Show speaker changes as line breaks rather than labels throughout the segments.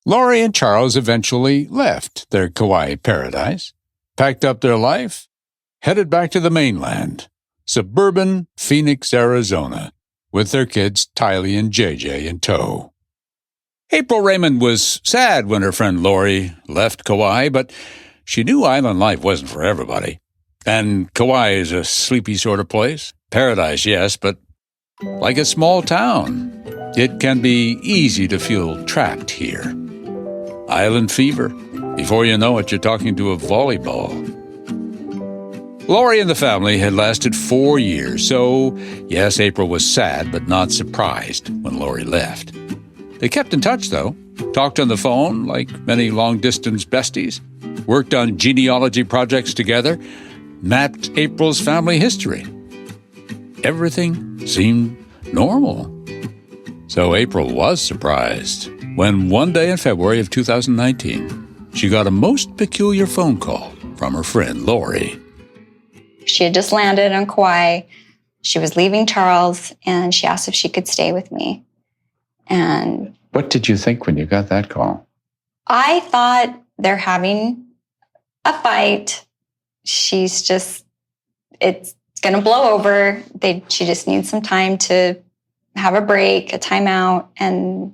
Lori and Charles eventually left their Kauai paradise, packed up their life, headed back to the mainland, suburban Phoenix, Arizona, with their kids Tylee and JJ in tow. April Raymond was sad when her friend Lori left Kauai, but she knew island life wasn't for everybody. And Kauai is a sleepy sort of place. Paradise, yes, but like a small town, it can be easy to feel trapped here. Island fever. Before you know it, you're talking to a volleyball. Lori and the family had lasted 4 years, so yes, April was sad but not surprised when Lori left. They kept in touch, though, talked on the phone like many long-distance besties, worked on genealogy projects together, mapped April's family history. Everything seemed normal. So April was surprised when one day in February of 2019, she got a most peculiar phone call from her friend Lori.
She had just landed on Kauai. She was leaving Charles, and she asked if she could stay with me. And
what did you think when you got that call?
I thought they're having a fight. It's going to blow over. She just needs some time to have a break, a timeout, and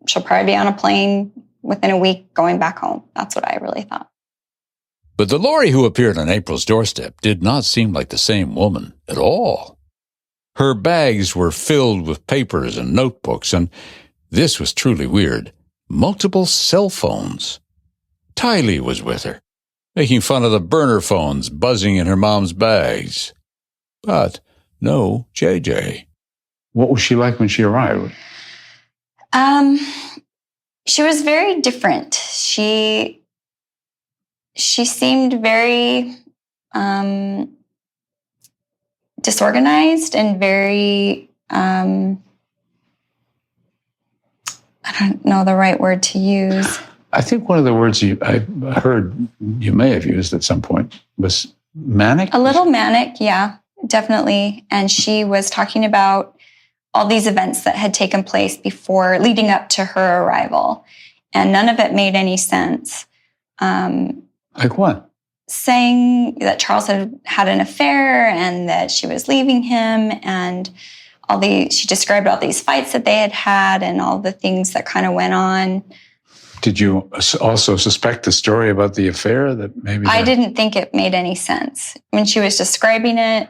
she'll probably be on a plane within a week going back home. That's what I really thought.
But the Lori who appeared on April's doorstep did not seem like the same woman at all. Her bags were filled with papers and notebooks, and this was truly weird, multiple cell phones. Tylee was with her, making fun of the burner phones buzzing in her mom's bags. But no JJ. What was she like when she arrived?
She was very different. She seemed very disorganized and very, I don't know the right word to use.
I think one of the words I heard you may have used at some point was manic?
A little manic, yeah, definitely. And she was talking about all these events that had taken place leading up to her arrival. And none of it made any sense.
Like what?
Saying that Charles had an affair and that she was leaving him, and she described all these fights that they had had and all the things that kind of went on.
Did you also suspect the story about the affair that maybe...
I didn't think it made any sense. When she was describing it,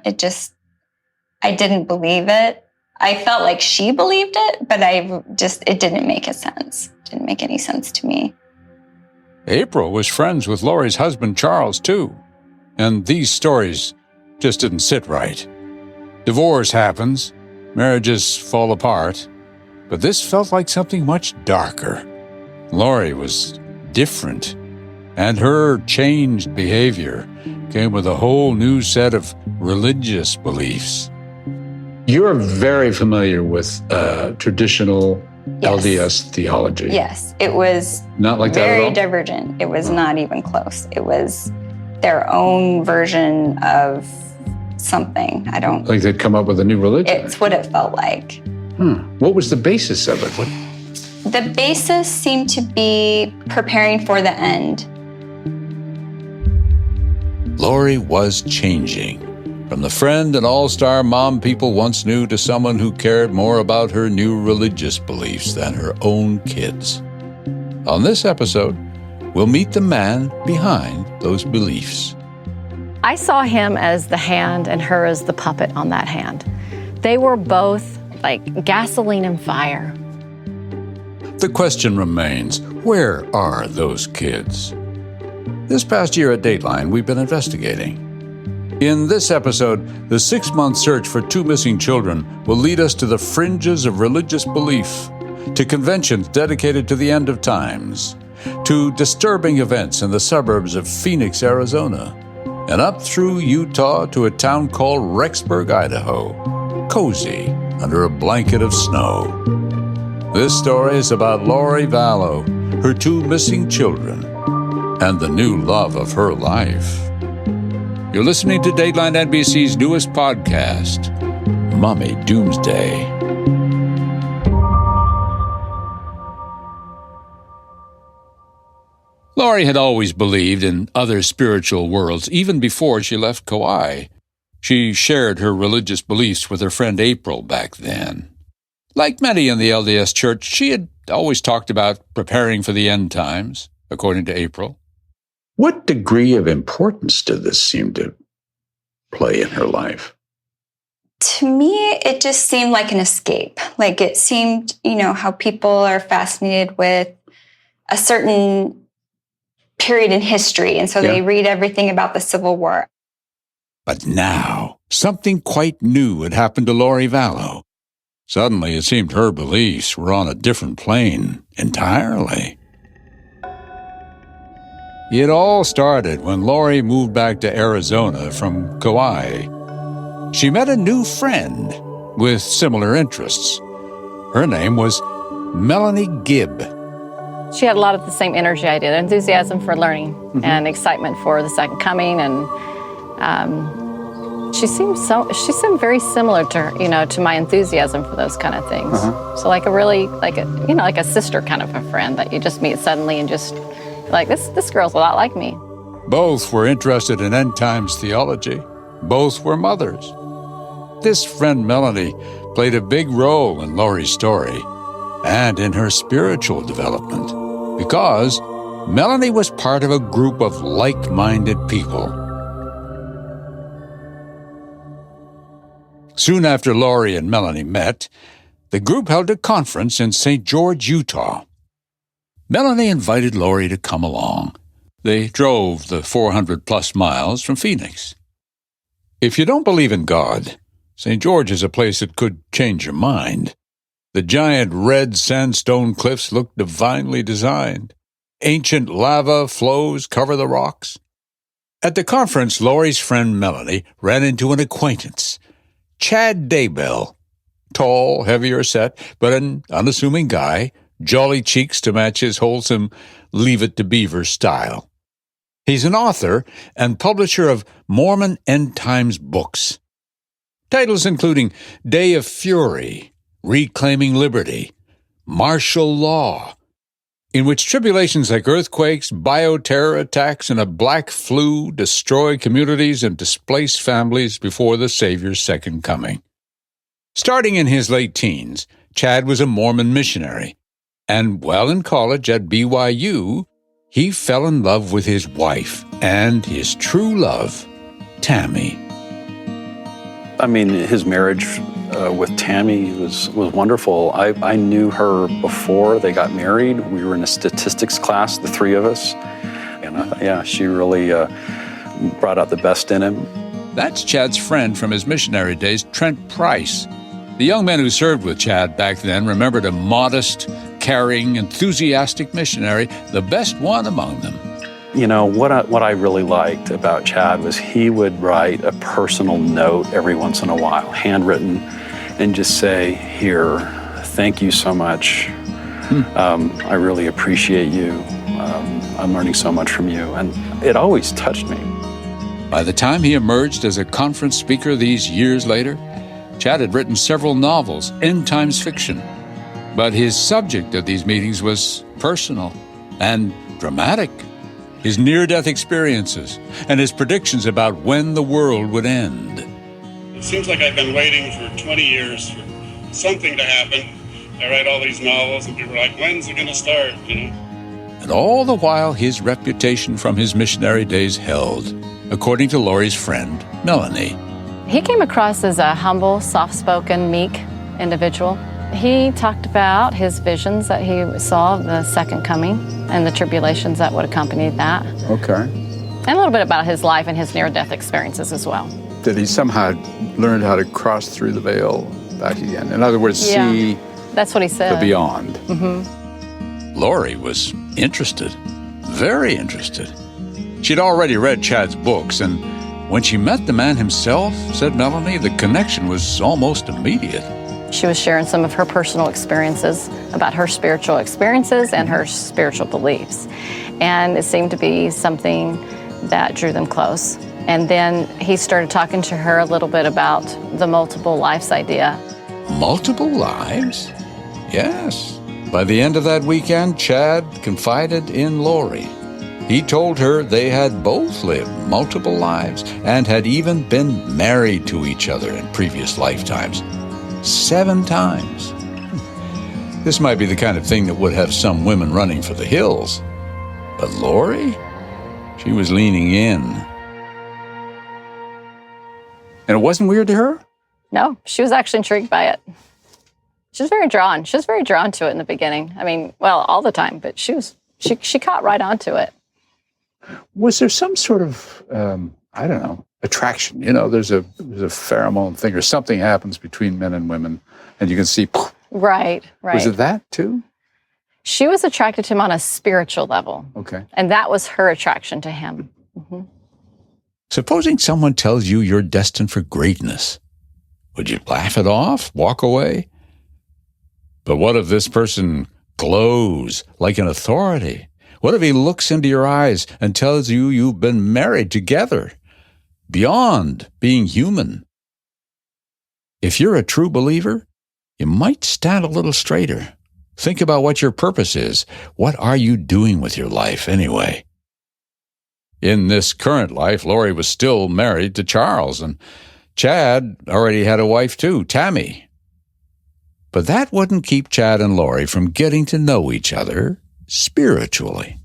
I didn't believe it. I felt like she believed it, but it didn't make a sense. It didn't make any sense to me.
April was friends with Lori's husband, Charles, too. And these stories just didn't sit right. Divorce happens, marriages fall apart, but this felt like something much darker. Lori was different, and her changed behavior came with a whole new set of religious beliefs. You're very familiar with traditional LDS theology.
Yes, it was
not like that at all?
Very divergent. It was not even close. It was their own version of something.
Like they'd come up with a new religion?
It's what it felt like.
What was the basis of it?
The basis seemed to be preparing for the end.
Lori was changing. From the friend and all-star mom people once knew to someone who cared more about her new religious beliefs than her own kids. On this episode, we'll meet the man behind those beliefs.
I saw him as the hand and her as the puppet on that hand. They were both like gasoline and fire.
The question remains, where are those kids? This past year at Dateline, we've been investigating. In this episode, the 6-month search for 2 missing children will lead us to the fringes of religious belief, to conventions dedicated to the end of times, to disturbing events in the suburbs of Phoenix, Arizona, and up through Utah to a town called Rexburg, Idaho, cozy under a blanket of snow. This story is about Lori Vallow, her 2 missing children, and the new love of her life. You're listening to Dateline NBC's newest podcast, MoMmY DOomSDaY. Lori had always believed in other spiritual worlds, even before she left Kauai. She shared her religious beliefs with her friend April back then. Like many in the LDS Church, she had always talked about preparing for the end times, according to April.
What degree of importance did this seem to play in her life?
To me, it just seemed like an escape. Like it seemed, how people are fascinated with a certain period in history. And so they read everything about the Civil War.
But now, something quite new had happened to Lori Vallow. Suddenly, it seemed her beliefs were on a different plane entirely. It all started when Lori moved back to Arizona from Kauai. She met a new friend with similar interests. Her name was Melanie Gibb.
She had a lot of the same energy I did, enthusiasm for learning and excitement for the second coming. And she seemed very similar to to my enthusiasm for those kind of things. So like a sister kind of a friend that you just meet suddenly and just like, this girl's a lot like me.
Both were interested in end times theology. Both were mothers. This friend Melanie played a big role in Lori's story and in her spiritual development because Melanie was part of a group of like-minded people. Soon after Lori and Melanie met, the group held a conference in St. George, Utah. Melanie invited Lori to come along. They drove the 400-plus miles from Phoenix. If you don't believe in God, St. George is a place that could change your mind. The giant red sandstone cliffs look divinely designed. Ancient lava flows cover the rocks. At the conference, Lori's friend Melanie ran into an acquaintance, Chad Daybell. Tall, heavier set, but an unassuming guy, jolly cheeks to match his wholesome Leave It to Beaver style. He's an author and publisher of Mormon End Times books. Titles including Day of Fury, Reclaiming Liberty, Martial Law, in which tribulations like earthquakes, bioterror attacks, and a black flu destroy communities and displace families before the Savior's second coming. Starting in his late teens, Chad was a Mormon missionary, and while in college at BYU, he fell in love with his wife and his true love, Tammy.
I mean, his marriage with Tammy was wonderful. I knew her before they got married. We were in a statistics class, the three of us. And I thought, she really brought out the best in him.
That's Chad's friend from his missionary days, Trent Price. The young men who served with Chad back then remembered a modest, caring, enthusiastic missionary, the best one among them.
You know, what I really liked about Chad was he would write a personal note every once in a while, handwritten, and just say, here, thank you so much. I really appreciate you. I'm learning so much from you. And it always touched me.
By the time he emerged as a conference speaker these years later, Chad had written several novels, end times fiction. But his subject of these meetings was personal and dramatic. His near-death experiences, and his predictions about when the world would end.
It seems like I've been waiting for 20 years for something to happen. I write all these novels, and people are like, when's it going to start,
And all the while, his reputation from his missionary days held, according to Lori's friend, Melanie.
He came across as a humble, soft-spoken, meek individual. He talked about his visions that he saw of the second coming and the tribulations that would accompany that.
Okay.
And a little bit about his life and his near-death experiences as well.
Did he somehow learn how to cross through the veil back again? In other words, see
that's what he said.
the beyond.
Lori was interested, very interested. She'd already read Chad's books, and when she met the man himself, said Melanie, the connection was almost immediate.
She was sharing some of her personal experiences about her spiritual experiences and her spiritual beliefs. And it seemed to be something that drew them close. And then he started talking to her a little bit about the multiple lives idea.
Multiple lives? Yes. By the end of that weekend, Chad confided in Lori. He told her they had both lived multiple lives and had even been married to each other in previous lifetimes. 7 times. This might be the kind of thing that would have some women running for the hills. But Lori? She was leaning in. And it wasn't weird to her?
No, she was actually intrigued by it. She was very drawn. She was very drawn to it in the beginning. I mean, well, all the time, but she caught right onto it.
Was there some sort of, I don't know, attraction? You know, there's a pheromone thing or something happens between men and women, and you can see.
Right.
Was it that too?
She was attracted to him on a spiritual level.
Okay.
And that was her attraction to him. Mm-hmm.
Supposing someone tells you you're destined for greatness, would you laugh it off, walk away? But what if this person glows like an authority? What if he looks into your eyes and tells you you've been married together, beyond being human? If you're a true believer, you might stand a little straighter. Think about what your purpose is. What are you doing with your life anyway? In this current life, Lori was still married to Charles, and Chad already had a wife too, Tammy. But that wouldn't keep Chad and Lori from getting to know each other spiritually.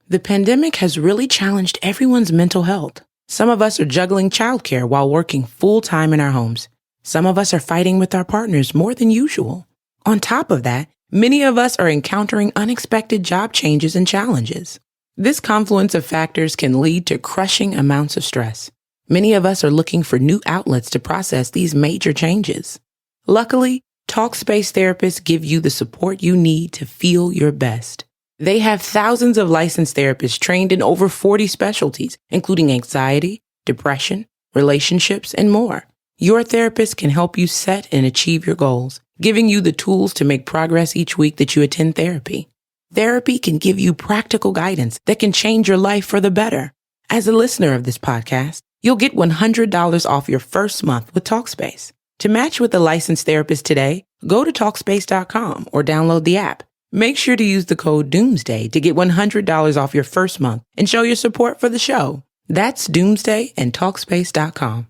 The pandemic has really challenged everyone's mental health. Some of us are juggling childcare while working full-time in our homes. Some of us are fighting with our partners more than usual. On top of that, many of us are encountering unexpected job changes and challenges. This confluence of factors can lead to crushing amounts of stress. Many of us are looking for new outlets to process these major changes. Luckily, Talkspace therapists give you the support you need to feel your best. They have thousands of licensed therapists trained in over 40 specialties, including anxiety, depression, relationships, and more. Your therapist can help you set and achieve your goals, giving you the tools to make progress each week that you attend therapy. Therapy can give you practical guidance that can change your life for the better. As a listener of this podcast, you'll get $100 off your first month with Talkspace. To match with a licensed therapist today, go to Talkspace.com or download the app. Make sure to use the code DOOMSDAY to get $100 off your first month and show your support for the show. That's DOOMSDAY and Talkspace.com.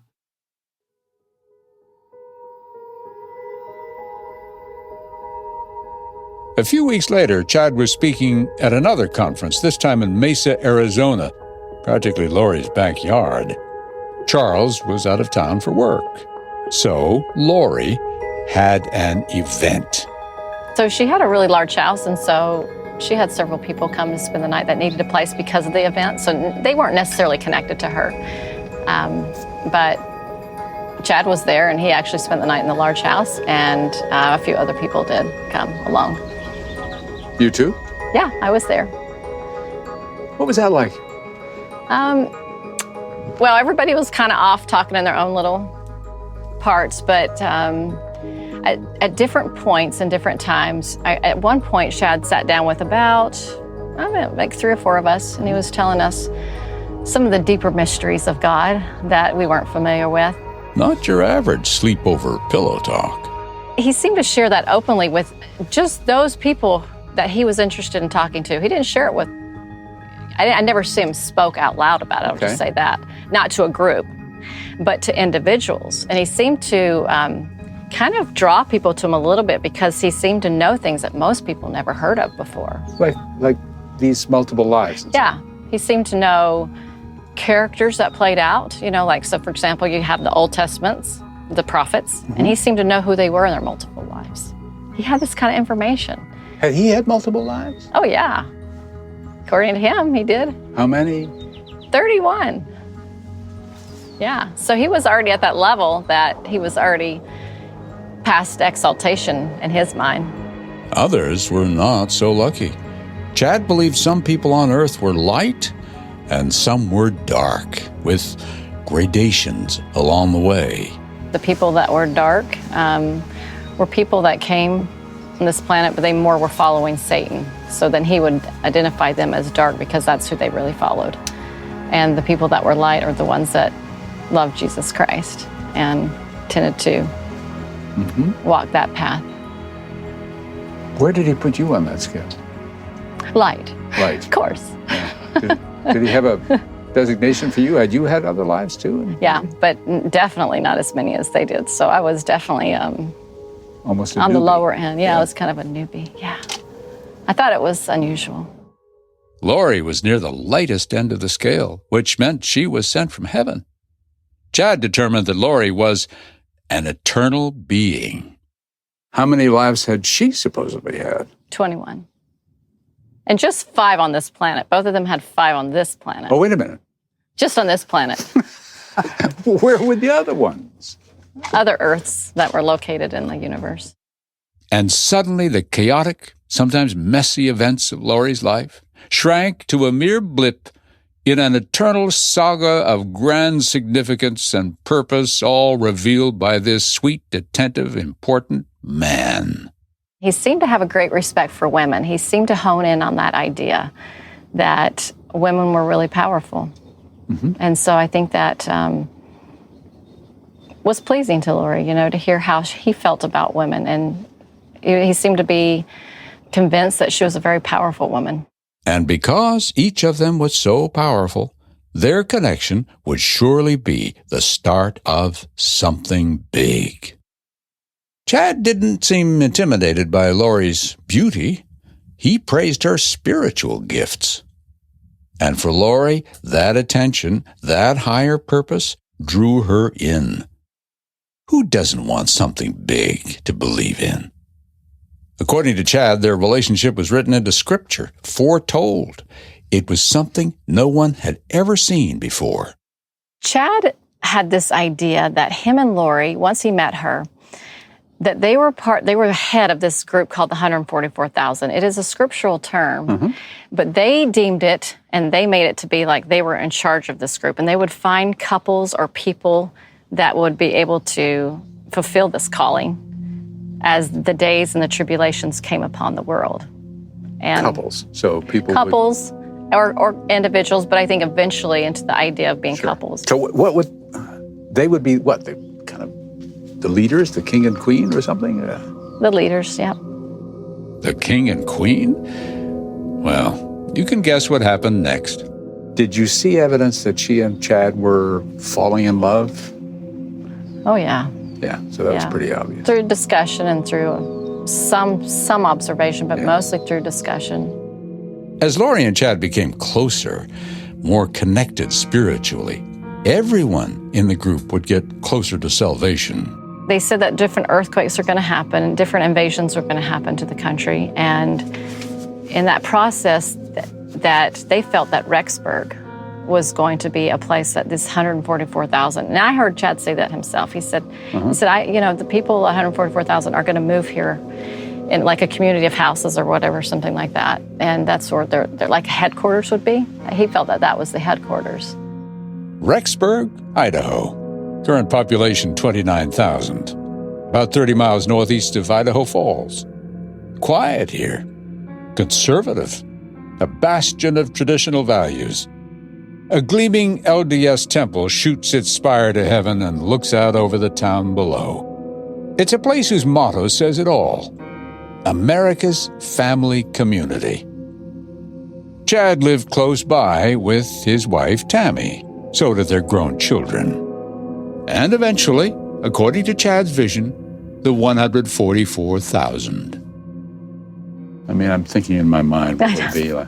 A few weeks later, Chad was speaking at another conference, this time in Mesa, Arizona, practically Lori's backyard. Charles was out of town for work. So Lori had an event.
So she had a really large house, and so she had several people come to spend the night that needed a place because of the event. So they weren't necessarily connected to her. But Chad was there, and he actually spent the night in the large house, and a few other people did come along.
You too?
Yeah, I was there.
What was that like?
Well, everybody was kind of off talking in their own little parts, but at different points and different times, at one point, Chad sat down with about, like 3 or 4 of us, and he was telling us some of the deeper mysteries of God that we weren't familiar with.
Not your average sleepover pillow talk.
He seemed to share that openly with just those people that he was interested in talking to. He didn't share it with, I never see him spoke out loud about it, I'll just say that. Not to a group, but to individuals. And he seemed to kind of draw people to him a little bit because he seemed to know things that most people never heard of before.
Like these multiple lives.
Yeah, he seemed to know characters that played out, you know, like, so for example, you have the Old Testaments, the prophets, and he seemed to know who they were in their multiple lives. He had this kind of information.
Had he had multiple lives?
Oh, yeah. According to him, he did.
How many?
31. Yeah, so he was already at that level that he was already past exaltation in his mind.
Others were not so lucky. Chad believed some people on earth were light and some were dark, with gradations along the way.
The people that were dark were people that came on this planet, but they more were following Satan. So then he would identify them as dark because that's who they really followed. And the people that were light are the ones that loved Jesus Christ and tended to walk that path.
Where did he put you on that scale?
Light.
Light.
Of course.
Yeah. Did he have a designation for you? Had you had other lives too?
Yeah, but definitely not as many as they did. So I was definitely
Almost
on
newbie.
the lower end. Yeah, I was kind of a newbie. Yeah. I thought it was unusual.
Lori was near the lightest end of the scale, which meant she was sent from heaven. Chad determined that Lori was an eternal being.
How many lives had she supposedly had?
21. And just 5 on this planet. Both of them had 5 on this planet.
Oh, wait a minute.
Just on this planet.
Where were the other ones?
Other Earths that were located in the universe.
And suddenly the chaotic, sometimes messy events of Lori's life shrank to a mere blip in an eternal saga of grand significance and purpose, all revealed by this sweet, attentive, important man.
He seemed to have a great respect for women. He seemed to hone in on that idea that women were really powerful. Mm-hmm. And so I think that was pleasing to Lori, to hear how he felt about women. And he seemed to be convinced that she was a very powerful woman.
And because each of them was so powerful, their connection would surely be the start of something big. Chad didn't seem intimidated by Lori's beauty. He praised her spiritual gifts. And for Lori, that attention, that higher purpose, drew her in. Who doesn't want something big to believe in? According to Chad, their relationship was written into Scripture, foretold. It was something no one had ever seen before.
Chad had this idea that him and Lori, once he met her, that they were the head of this group called the 144,000. It is a scriptural term, but they deemed it and they made it to be like they were in charge of this group, and they would find couples or people that would be able to fulfill this calling as the days and the tribulations came upon the world. And
couples. So people
couples or individuals, but I think eventually into the idea of being couples.
So what would they would be? What, the kind of the leaders, the king and queen, or something?
The leaders, yeah.
The king and queen? Well, you can guess what happened next.
Did you see evidence that she and Chad were falling in love?
Oh yeah.
Yeah, so that was pretty obvious.
Through discussion and through some observation, but mostly through discussion.
As Lori and Chad became closer, more connected spiritually, everyone in the group would get closer to salvation.
They said that different earthquakes are going to happen, different invasions are going to happen to the country, and in that process, that they felt that Rexburg was going to be a place that this 144,000. And I heard Chad say that himself. He said, the people, 144,000, are going to move here in like a community of houses or whatever, something like that. And that's where their like headquarters would be. He felt that that was the headquarters.
Rexburg, Idaho. Current population 29,000. About 30 miles northeast of Idaho Falls. Quiet here. Conservative. A bastion of traditional values. A gleaming LDS temple shoots its spire to heaven and looks out over the town below. It's a place whose motto says it all. America's family community. Chad lived close by with his wife, Tammy. So did their grown children. And eventually, according to Chad's vision, the 144,000.
I mean, I'm thinking in my mind what would be like.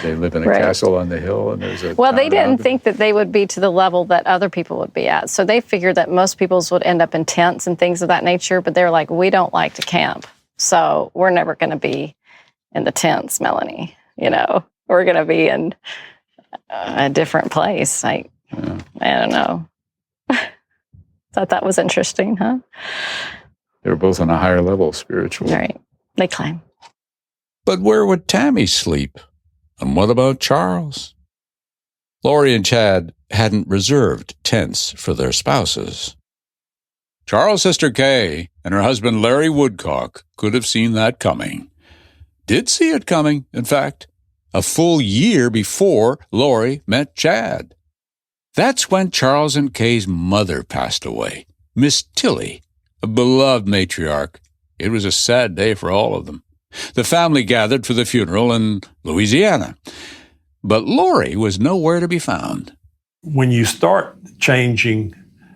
They live in a castle on the hill, and there's a...
Well, they didn't think that they would be to the level that other people would be at. So they figured that most people's would end up in tents and things of that nature, but they're like, we don't like to camp. So we're never going to be in the tents, Melanie. We're going to be in a different place. I don't know. Thought that was interesting, huh?
They were both on a higher level spiritually.
Right. They climb.
But where would Tammy sleep? And what about Charles? Lori and Chad hadn't reserved tents for their spouses. Charles' sister Kay and her husband Larry Woodcock could have seen that coming. Did see it coming, in fact, a full year before Lori met Chad. That's when Charles and Kay's mother passed away, Miss Tilly, a beloved matriarch. It was a sad day for all of them. The family gathered for the funeral in Louisiana. But Lori was nowhere to be found.
When you start changing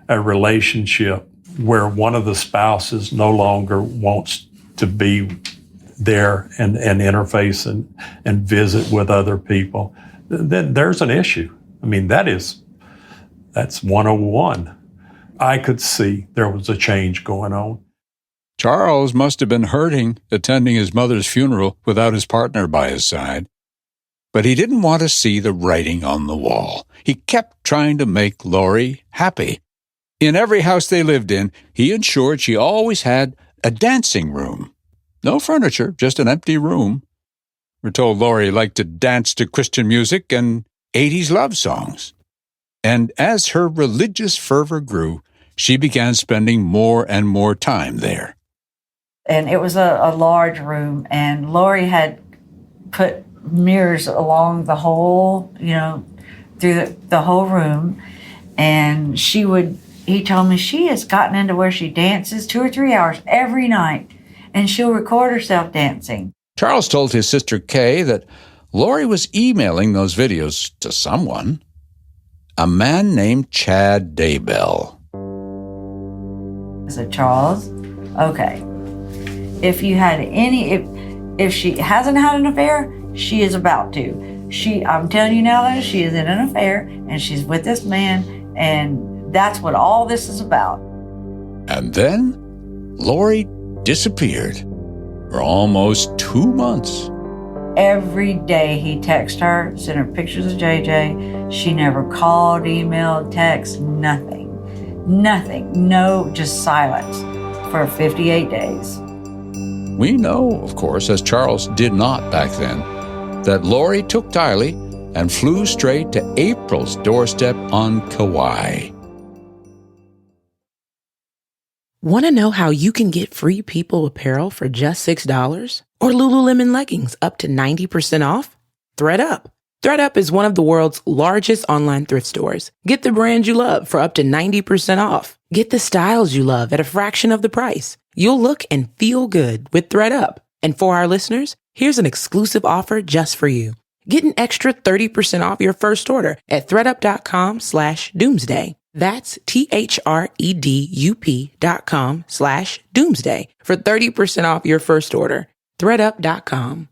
a relationship where one of the spouses no longer wants to be there and interface and visit with other people, then there's an issue. I mean, that's 101. I could see there was a change going on.
Charles must have been hurting attending his mother's funeral without his partner by his side. But he didn't want to see the writing on the wall. He kept trying to make Lori happy. In every house they lived in, he ensured she always had a dancing room. No furniture, just an empty room. We're told Lori liked to dance to Christian music and 80s love songs. And as her religious fervor grew, she began spending more and more time there.
And it was a large room, and Lori had put mirrors along the whole, through the whole room. And he told me she has gotten into where she dances 2 or 3 hours every night, and she'll record herself dancing.
Charles told his sister Kay that Lori was emailing those videos to someone, a man named Chad Daybell.
I said, Charles, okay, if she hasn't had an affair, she is about to. I'm telling you now that she is in an affair, and she's with this man, and that's what all this is about.
And then Lori disappeared for almost 2 months.
Every day he texted her, sent her pictures of JJ. She never called, emailed, texted, nothing. Nothing. No, just silence for 58 days.
We know, of course, as Charles did not back then, that Lori took Tylee and flew straight to April's doorstep on Kauai.
Want to know how you can get free people apparel for just $6? Or Lululemon leggings up to 90% off? ThredUp. ThredUp is one of the world's largest online thrift stores. Get the brands you love for up to 90% off. Get the styles you love at a fraction of the price. You'll look and feel good with ThredUp. And for our listeners, here's an exclusive offer just for you. Get an extra 30% off your first order at thredup.com/doomsday. That's thredup.com/doomsday for 30% off your first order. thredup.com.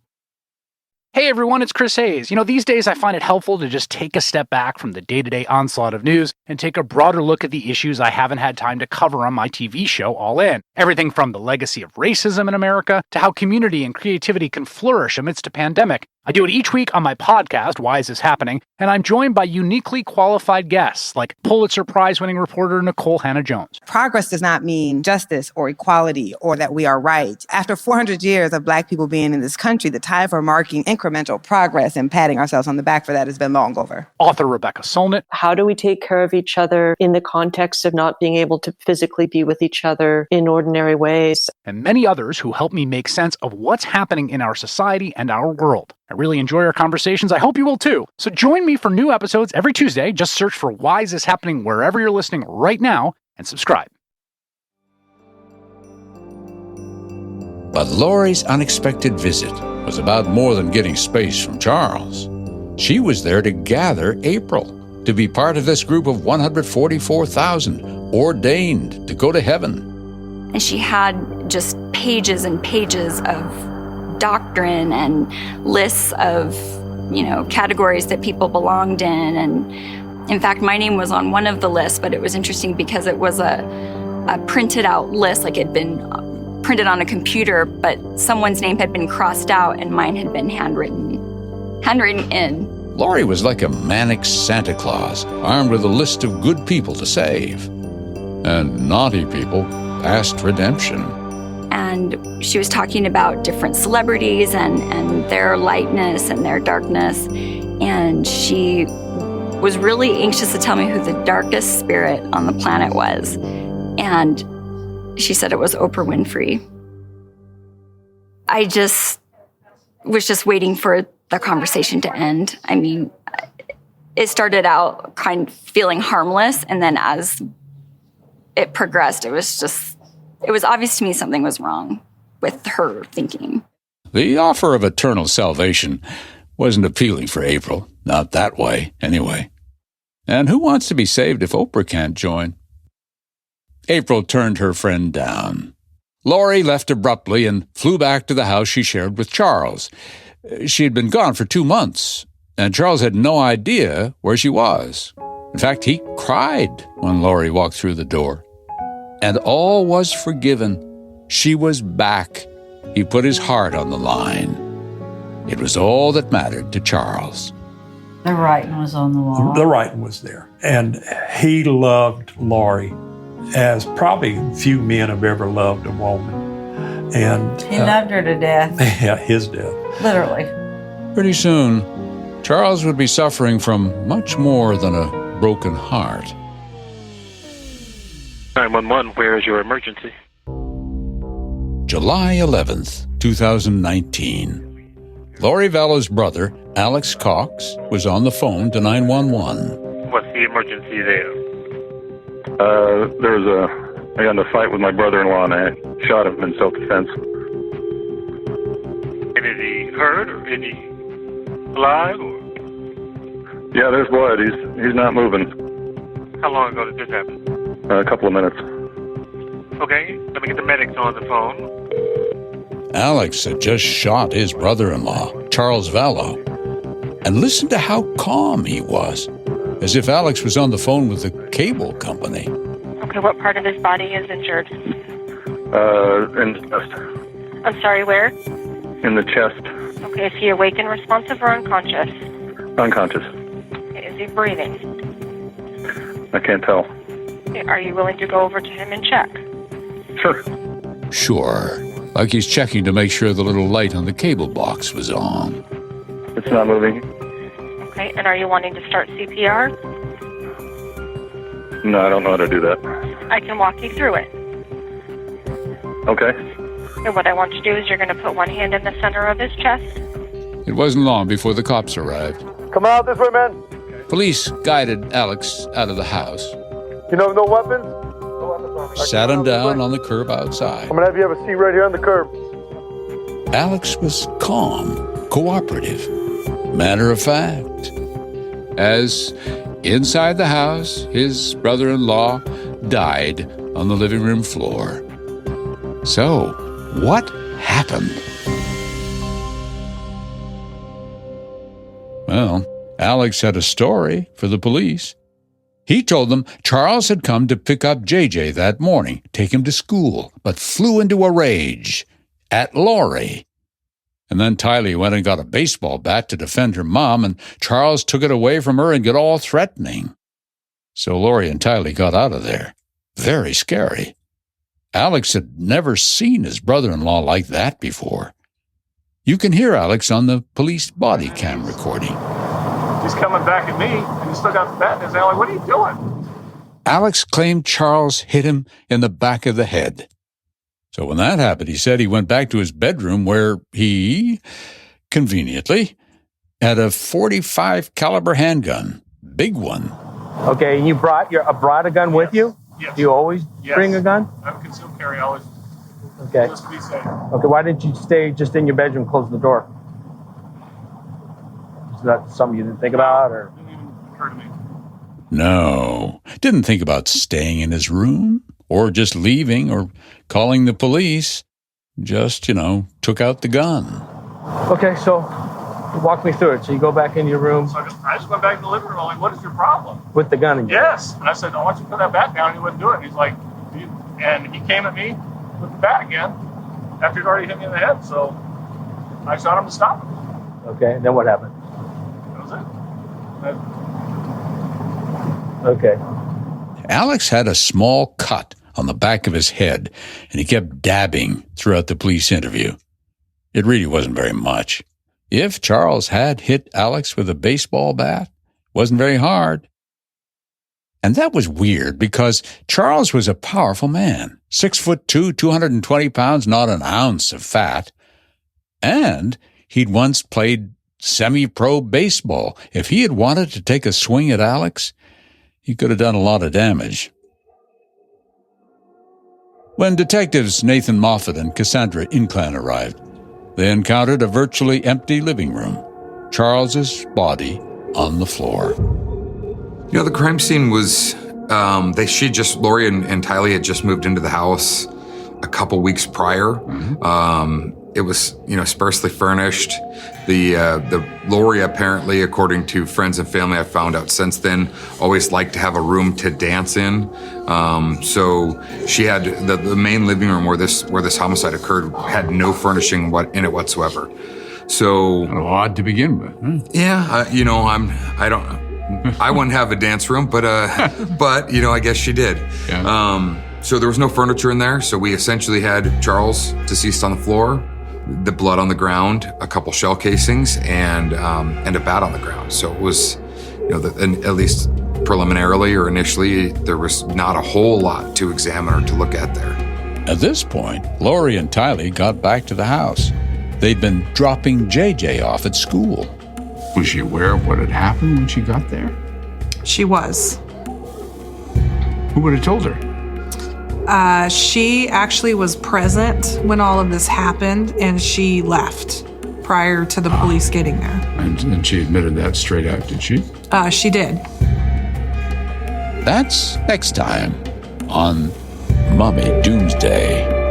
Hey everyone, it's Chris Hayes. These days I find it helpful to just take a step back from the day-to-day onslaught of news and take a broader look at the issues I haven't had time to cover on my TV show, All In. Everything from the legacy of racism in America to how community and creativity can flourish amidst a pandemic. I do it each week on my podcast, Why Is This Happening? And I'm joined by uniquely qualified guests like Pulitzer Prize-winning reporter Nicole Hannah-Jones.
Progress does not mean justice or equality or that we are right. After 400 years of Black people being in this country, the time for marking incremental progress and patting ourselves on the back for that has been long over.
Author Rebecca Solnit.
How do we take care of each other in the context of not being able to physically be with each other in ordinary ways?
And many others who help me make sense of what's happening in our society and our world. I really enjoy our conversations. I hope you will too. So join me for new episodes every Tuesday. Just search for Why Is This Happening wherever you're listening right now and subscribe.
But Lori's unexpected visit was about more than getting space from Charles. She was there to gather April, to be part of this group of 144,000 ordained to go to heaven.
And she had just pages and pages of doctrine and lists of, categories that people belonged in. And in fact, my name was on one of the lists, but it was interesting because it was a printed out list, like it'd been printed on a computer, but someone's name had been crossed out and mine had been handwritten in.
Lori was like a manic Santa Claus, armed with a list of good people to save. And naughty people past redemption.
And she was talking about different celebrities and their lightness and their darkness. And she was really anxious to tell me who the darkest spirit on the planet was. And she said it was Oprah Winfrey. I was just waiting for the conversation to end. I mean, it started out kind of feeling harmless. And then as it progressed, it was obvious to me something was wrong with her thinking.
The offer of eternal salvation wasn't appealing for April. Not that way, anyway. And who wants to be saved if Oprah can't join? April turned her friend down. Lori left abruptly and flew back to the house she shared with Charles. She had been gone for 2 months, and Charles had no idea where she was. In fact, he cried when Lori walked through the door. And all was forgiven. She was back. He put his heart on the line. It was all that mattered to Charles.
The writing was on the wall.
The writing was there. And he loved Lori as probably few men have ever loved a woman. And
He loved her to death.
Yeah, his death.
Literally.
Pretty soon, Charles would be suffering from much more than a broken heart.
911, where is your emergency?
July 11th, 2019. Lori Vallow's brother, Alex Cox, was on the phone to 911.
What's the emergency there?
I got in a fight with my brother-in-law and I shot him in self-defense.
And is he hurt or is he alive? Or?
Yeah, there's blood. He's not moving.
How long ago did this happen?
A couple of minutes.
Okay, let me get the medics on the phone.
Alex had just shot his brother-in-law, Charles Vallow. And listen to how calm he was, as if Alex was on the phone with the cable company.
Okay, what part of his body is injured?
In the chest.
I'm sorry, where?
In the chest.
Okay, is he awake and responsive or unconscious?
Unconscious.
Okay, is he breathing?
I can't tell.
Okay, are you willing to go over to him and check?
Sure.
Sure, like he's checking to make sure the little light on the cable box was on.
It's not moving.
Okay, and are you wanting to start CPR?
No, I don't know how to do that.
I can walk you through it.
Okay.
And what I want you to do is you're going to put one hand in the center of his chest.
It wasn't long before the cops arrived.
Come out this way, man.
Police guided Alex out of the house,
You know, no weapons?
sat him down on the curb outside.
I'm gonna have you have a seat right here on the curb.
Alex was calm, cooperative, matter of fact. As inside the house, his brother-in-law died on the living room floor. So, what happened? Well, Alex had a story for the police. He told them Charles had come to pick up JJ that morning, take him to school, but flew into a rage at Lori. And then Tylee went and got a baseball bat to defend her mom, and Charles took it away from her and got all threatening. So Lori and Tylee got out of there. Very scary. Alex had never seen his brother-in-law like that before. You can hear Alex on the police body cam recording.
He's coming back at me, and he's still got the bat in his alley. What are you doing?
Alex claimed Charles hit him in the back of the head. So when that happened, he said he went back to his bedroom where he, conveniently, had a .45 caliber handgun. Big one.
Okay, you brought a gun with you?
Yes.
Do you always bring a gun?
I have a concealed carry always.
Okay.
Just to be safe.
Okay, why didn't you stay just in your bedroom and close the door? Is that something you didn't think about, or?
Didn't even occur to me.
No, didn't think about staying in his room or just leaving or calling the police. Just, took out the gun.
Okay, so walk me through it. So you go back in your room
So I just went back to the living room. I'm like, what is your problem?
with the gun in your
Yes. And I said, I want you to put that bat down. He wouldn't do it. He's like, and he came at me with the bat again after he'd already hit me in the head. So I shot him to stop him.
Okay, and then what happened?
That was it.
Okay.
Alex had a small cut on the back of his head, and he kept dabbing throughout the police interview. It really wasn't very much. If Charles had hit Alex with a baseball bat, it wasn't very hard. And that was weird because Charles was a powerful man, 6'2", 220 pounds, not an ounce of fat. And he'd once played semi-pro baseball. If he had wanted to take a swing at Alex, he could have done a lot of damage. When detectives Nathan Moffat and Cassandra Inclan arrived, they encountered a virtually empty living room, Charles's body on the floor.
You know, the crime scene was, Lori and Tylee had just moved into the house a couple weeks prior. It was, sparsely furnished. The Lori apparently, according to friends and family I've found out since then, always liked to have a room to dance in. So she had the main living room where this homicide occurred had no furnishing in it whatsoever. So
kind of odd to begin with.
Yeah, I don't know. I wouldn't have a dance room, but I guess she did.
Yeah.
So there was no furniture in there. So we essentially had Charles deceased on the floor, the blood on the ground, a couple shell casings, and a bat on the ground. So it was, at least preliminarily or initially, there was not a whole lot to examine or to look at there.
At this point, Lori and Tylee got back to the house. They'd been dropping JJ off at school.
Was she aware of what had happened when she got there?
She was.
Who would have told her?
She actually was present when all of this happened, and she left prior to the police getting there.
And she admitted that straight out, did she?
She did.
That's next time on MoMmY Doomsday.